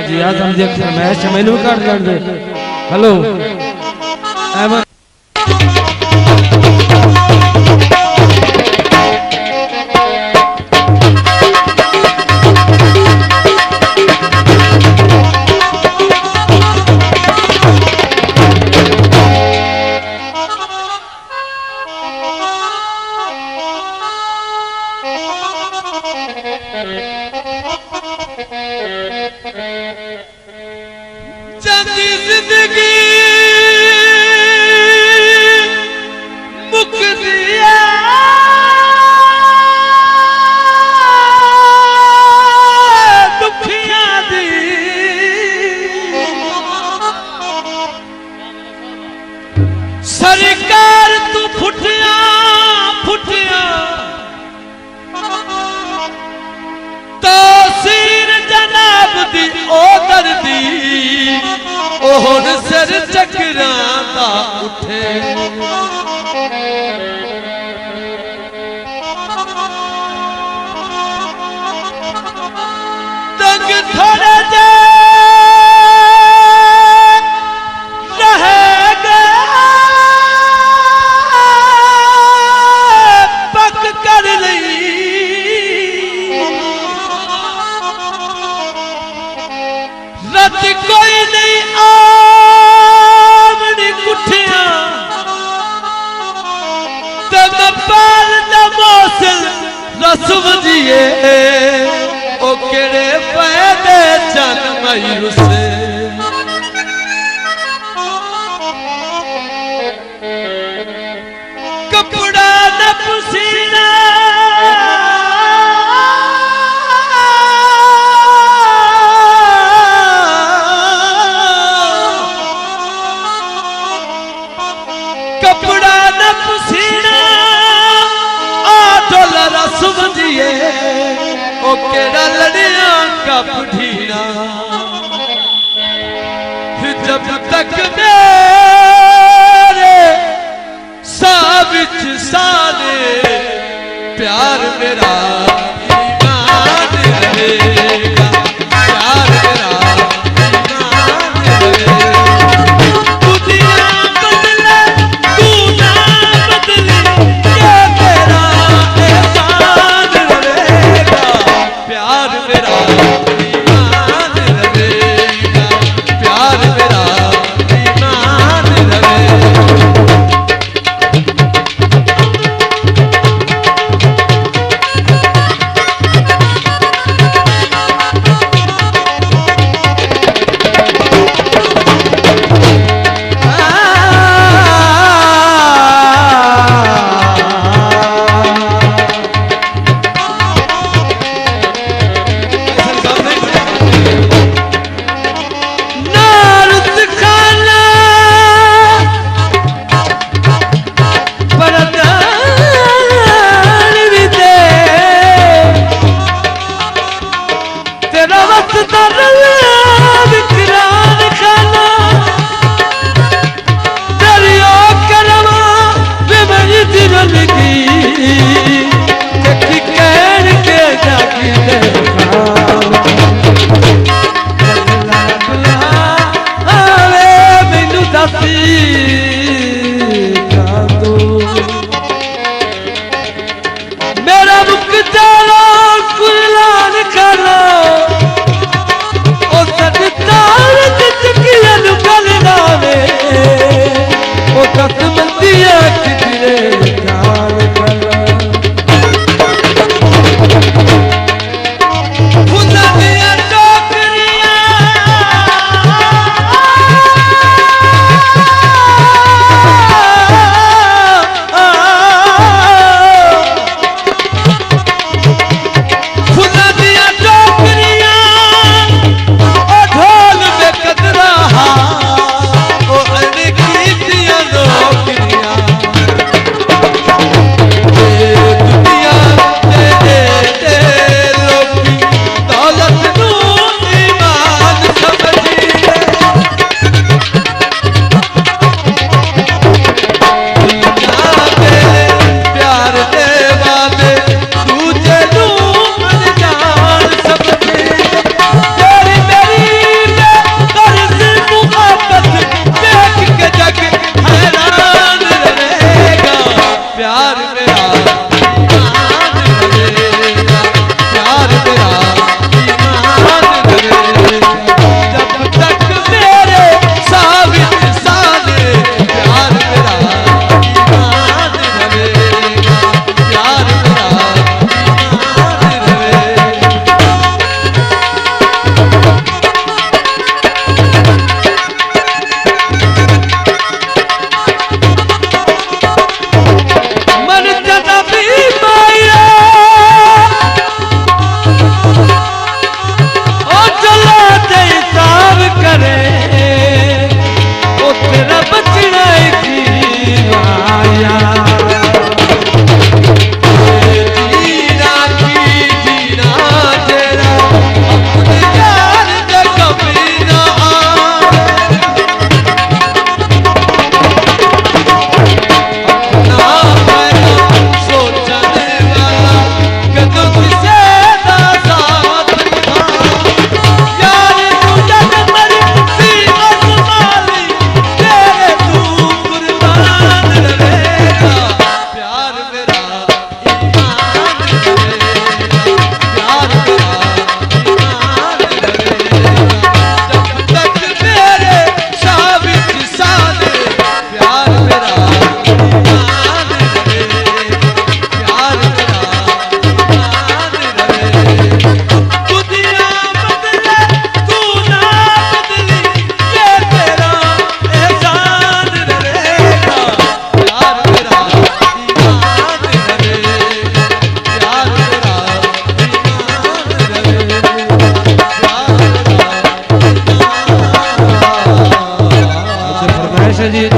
जी आदम देख फरमाइश मैनू कर लड़ दे हेलो एमन जिंदगी मुक दिया दुखिया दी सरकार तू फुटिया फुटिया तासीर जनाब दी ओ दर्दी ओहर सिर चकराता उठे तंग थोड़े जे रहेगा पक कर ली रत कोई नहीं आवनी कुठिया तब पाल नमोसल रसम जिए ओ केड़े फायदे चन मई रुसे कपड़ा न पसीना कपड़ा न पसीना आटो लरा समझिए ओ केड़ा लड़िया कप ढीना जब तक मेरे साबिच साले प्यार मेरा ईमान रहेगा प्यार मेरा जी